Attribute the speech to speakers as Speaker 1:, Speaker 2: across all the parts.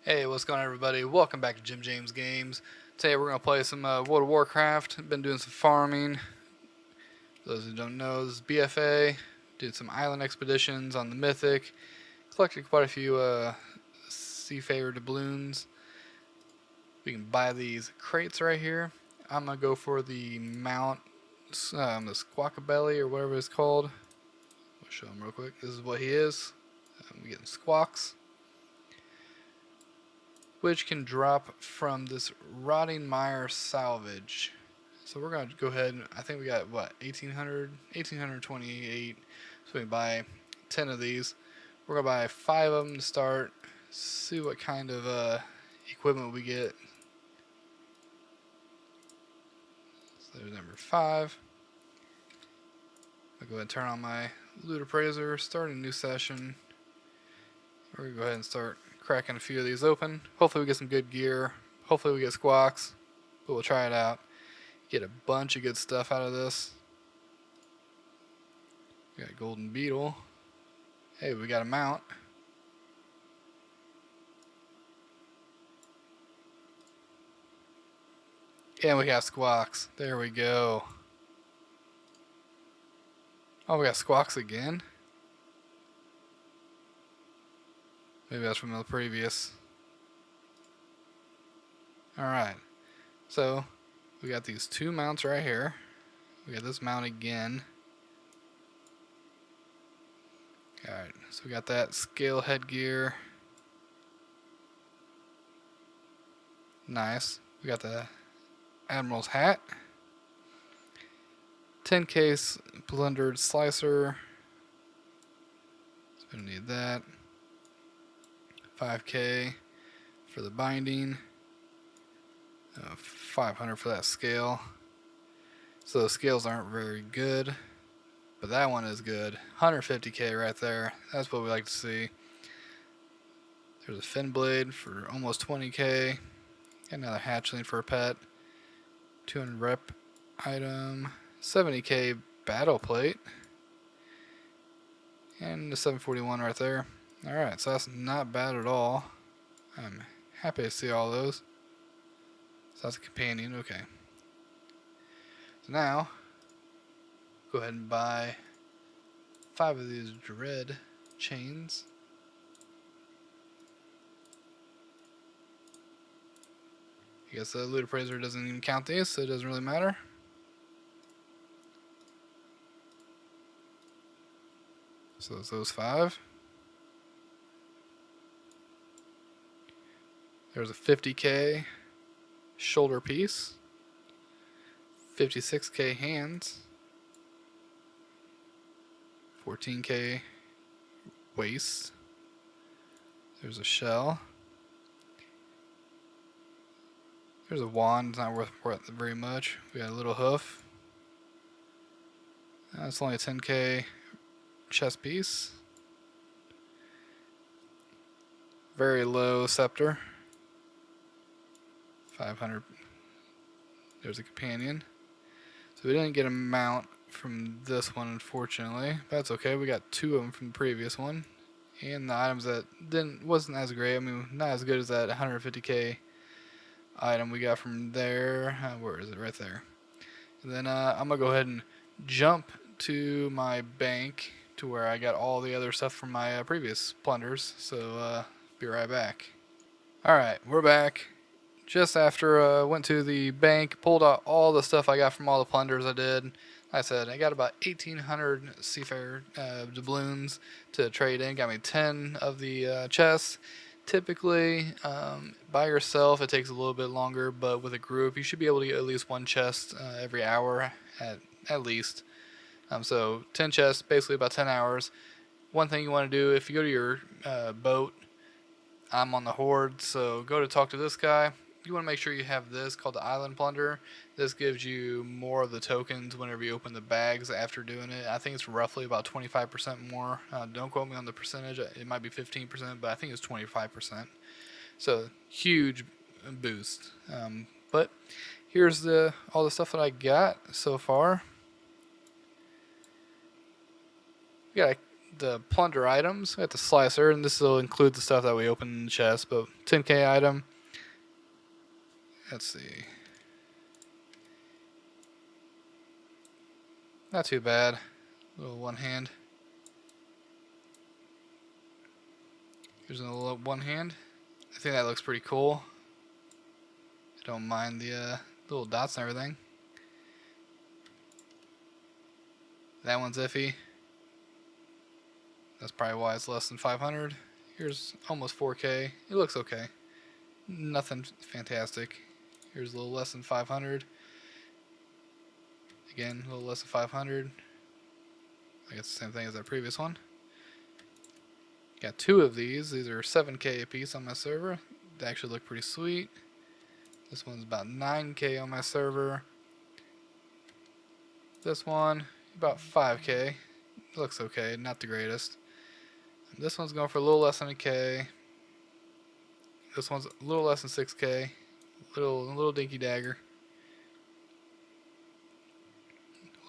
Speaker 1: Hey, what's going on, everybody? Welcome back to Jim James Games. Today we're going to play some World of Warcraft. Been doing some farming. For those who don't know, this is BFA. Did some island expeditions on the Mythic. Collected quite a few seafarer doubloons. We can buy these crates right here. I'm going to go for the Mount, the Squawkabelly or whatever it's called. I'll show him real quick. This is what he is. We're getting squawks, which can drop from this rotting mire salvage. So we're going to go ahead and I think we got what, 1828. So we can buy 10 of these. We're going to buy 5 of them to start. See what kind of equipment we get. So there's number 5. I'll go ahead and turn on my loot appraiser, start a new session. We're going to go ahead and start cracking a few of these open. Hopefully we get some good gear. Hopefully we get squawks. But we'll try it out. Get a bunch of good stuff out of this. We got a golden beetle. Hey, we got a mount. And we got squawks. There we go. Oh, we got squawks again. Maybe that's from the previous. Alright. So, we got these 2 mounts right here. We got this mount again. Alright, so we got that scale headgear. Nice. We got the Admiral's hat. 10 case blundered slicer. So we don't need that. 5k for the binding. 500 for that scale. So the scales aren't very good, but that one is good. 150k right there. That's what we like to see. There's a fin blade for almost 20k. Another hatchling for a pet. 200 rep item. 70k battle plate. And the 741 right there. Alright, so that's not bad at all. I'm happy to see all those. So that's a companion, okay. So now, go ahead and buy 5 of these dread chains. I guess the loot appraiser doesn't even count these, so it doesn't really matter. So it's those 5. There's a 50k shoulder piece. 56k hands. 14k waist. There's a shell. There's a wand, it's not worth very much. We got a little hoof. That's only a 10k chest piece. Very low scepter. 500. There's a companion. So we didn't get a mount from this one, unfortunately. But that's okay. We got 2 of them from the previous one. And the items that wasn't as great. I mean, not as good as that 150k item we got from there. Where is it? Right there. And then I'm going to go ahead and jump to my bank to where I got all the other stuff from my previous plunders. So be right back. Alright, we're back. Just after went to the bank, pulled out all the stuff I got from all the plunders I did. Like I said, I got about 1,800 seafarer doubloons to trade in. Got me 10 of the chests. Typically, by yourself, it takes a little bit longer, but with a group, you should be able to get at least 1 chest every hour at least. So 10 chests, basically about 10 hours. One thing you want to do, if you go to your boat, I'm on the Horde, so go to talk to this guy. You want to make sure you have this called the Island Plunder. This gives you more of the tokens whenever you open the bags after doing it. I think it's roughly about 25% more. Don't quote me on the percentage. It might be 15%, but I think it's 25%. So huge boost. But here's all the stuff that I got so far. We got a the plunder items. We got the slicer, and this will include the stuff that we open in the chest. But 10k item. Let's see. Not too bad. Little one hand. Here's a little one hand. I think that looks pretty cool. I don't mind the little dots and everything. That one's iffy. That's probably why it's less than 500. Here's almost 4k. It looks okay. Nothing fantastic. Here's a little less than 500. Again, a little less than 500. I guess the same thing as that previous one. Got two of these. These are 7k a piece on my server. They actually look pretty sweet. This one's about 9k on my server. This one, about 5k. Looks okay, not the greatest. This one's going for a little less than a k. This one's a little less than 6k. Little dinky dagger.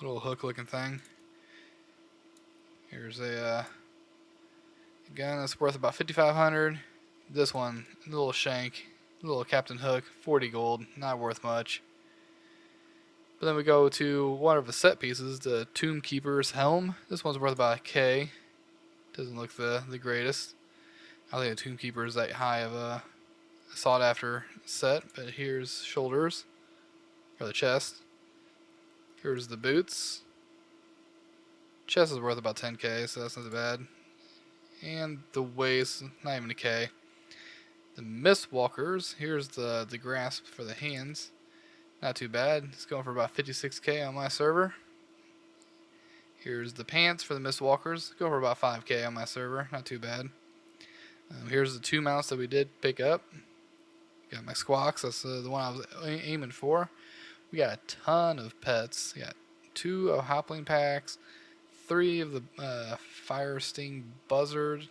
Speaker 1: Little hook looking thing. Here's a gun that's worth about 5,500. This one, little shank, little Captain Hook, 40 gold, not worth much. But then we go to one of the set pieces, the Tomb Keeper's helm. This one's worth about a k. Doesn't look the greatest. I don't think the Tomb Keeper is that high of a sought after set. But here's shoulders, or the chest. Here's the boots. Chest is worth about 10k, so that's not bad. And the waist, not even a k. The Mistwalkers, here's the grasp for the hands. Not too bad. It's going for about 56k on my server. Here's the pants for the Mistwalkers. Going for about 5k on my server. Not too bad. Here's the two mounts that we did pick up. Got my squawks. That's the one I was aiming for. We got a ton of pets. We got 2 of Hopling packs, 3 of the Fire Sting Buzzard.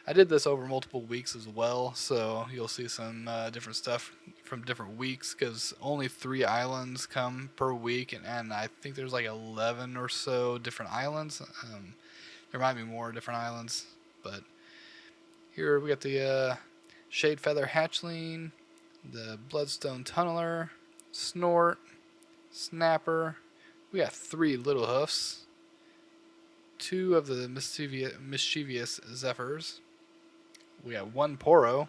Speaker 1: I did this over multiple weeks as well, so you'll see some different stuff from different weeks, because only 3 islands come per week, and I think there's like 11 or so different islands. There might be more different islands, but here we got the Shade Feather Hatchling, the Bloodstone Tunneler, Snort, Snapper. We got 3 Little Hoofs, 2 of the mischievous Zephyrs. We got 1 Poro,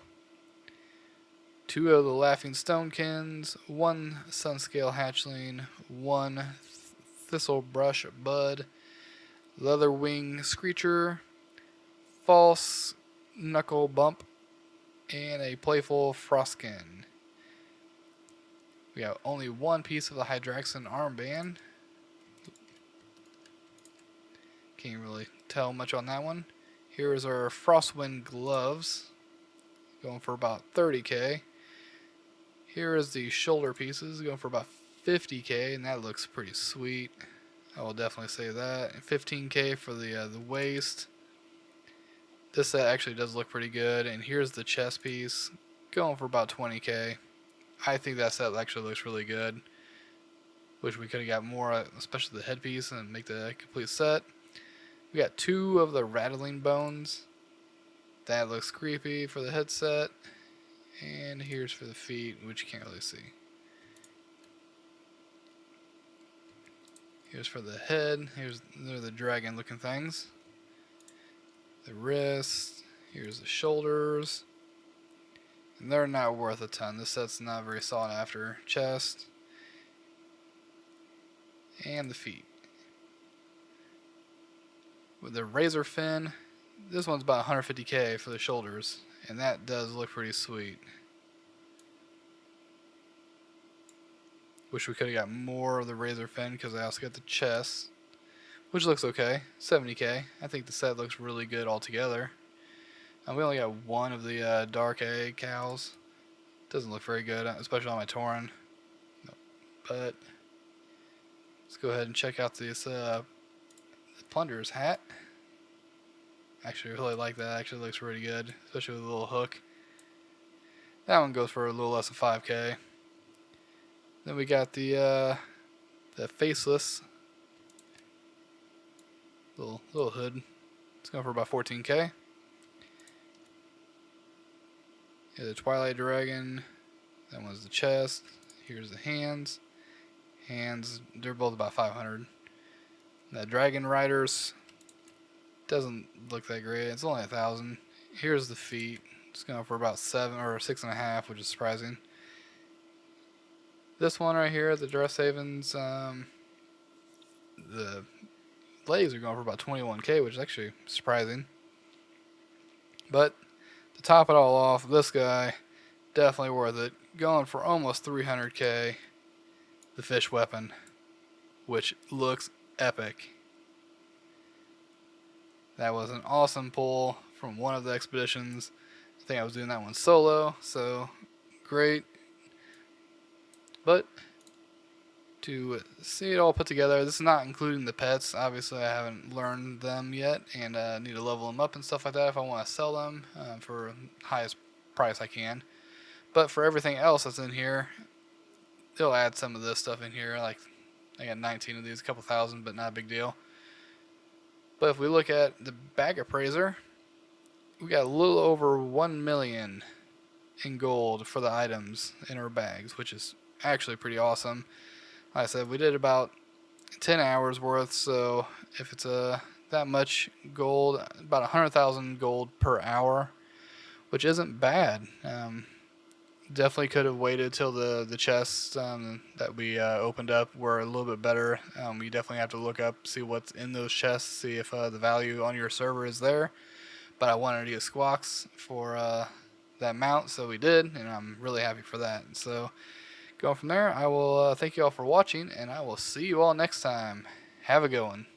Speaker 1: 2 of the Laughing Stonekins, 1 Sunscale Hatchling, 1 Thistlebrush Bud, Leatherwing Screecher, False Knuckle Bump, and a Playful Frostkin. We got only 1 piece of the Hydraxin armband. Can't really tell much on that one. Here is our Frostwind gloves, going for about 30k. Here is the shoulder pieces, going for about 50k, and that looks pretty sweet. I will definitely say that. 15k for the waist. This set actually does look pretty good. And here's the chest piece, going for about 20k. I think that set actually looks really good. Wish we could have got more, especially the headpiece, and make the complete set. We got 2 of the Rattling Bones. That looks creepy for the headset. And here's for the feet, which you can't really see. Here's for the head. They're the dragon looking things. The wrist. Here's the shoulders. And they're not worth a ton. This set's not very sought after. Chest. And the feet. With the razor fin, this one's about 150k for the shoulders, and that does look pretty sweet. Wish we could have got more of the razor fin, because I also got the chest, which looks okay. 70k. I think the set looks really good altogether. We only got 1 of the dark egg cows. Doesn't look very good, especially on my Tauren. But let's go ahead and check out this Plunderer's hat. Actually, I really like that. Actually looks really good, especially with a little hook. That one goes for a little less than 5k. Then we got the faceless little hood going for about 14k. Yeah, the Twilight Dragon. That one's the chest. Here's the hands. Hands, they're both about 500. That Dragon Riders doesn't look that great. It's only 1,000. Here's the feet. It's going for about 7 or 6.5, which is surprising. This one right here, the Dress Havens, the legs are going for about 21k, which is actually surprising. But to top it all off, this guy, definitely worth it. Going for almost 300k, the fish weapon, which looks epic. That was an awesome pull from one of the expeditions. I think I was doing that one solo, so great. But to see it all put together, this is not including the pets. Obviously, I haven't learned them yet, and need to level them up and stuff like that if I want to sell them for the highest price I can. But for everything else that's in here, they'll add some of this stuff in here. Like, I got 19 of these, a couple thousand, but not a big deal. But if we look at the bag appraiser, we got a little over 1 million in gold for the items in our bags, which is actually pretty awesome. Like I said, we did about 10 hours worth, so if it's that much gold, about 100,000 gold per hour, which isn't bad. Definitely could have waited till the chests that we opened up were a little bit better. You definitely have to look up, see what's in those chests, see if the value on your server is there. But I wanted to get squawks for that mount, so we did, and I'm really happy for that. So going from there, I will thank you all for watching, and I will see you all next time. Have a good one.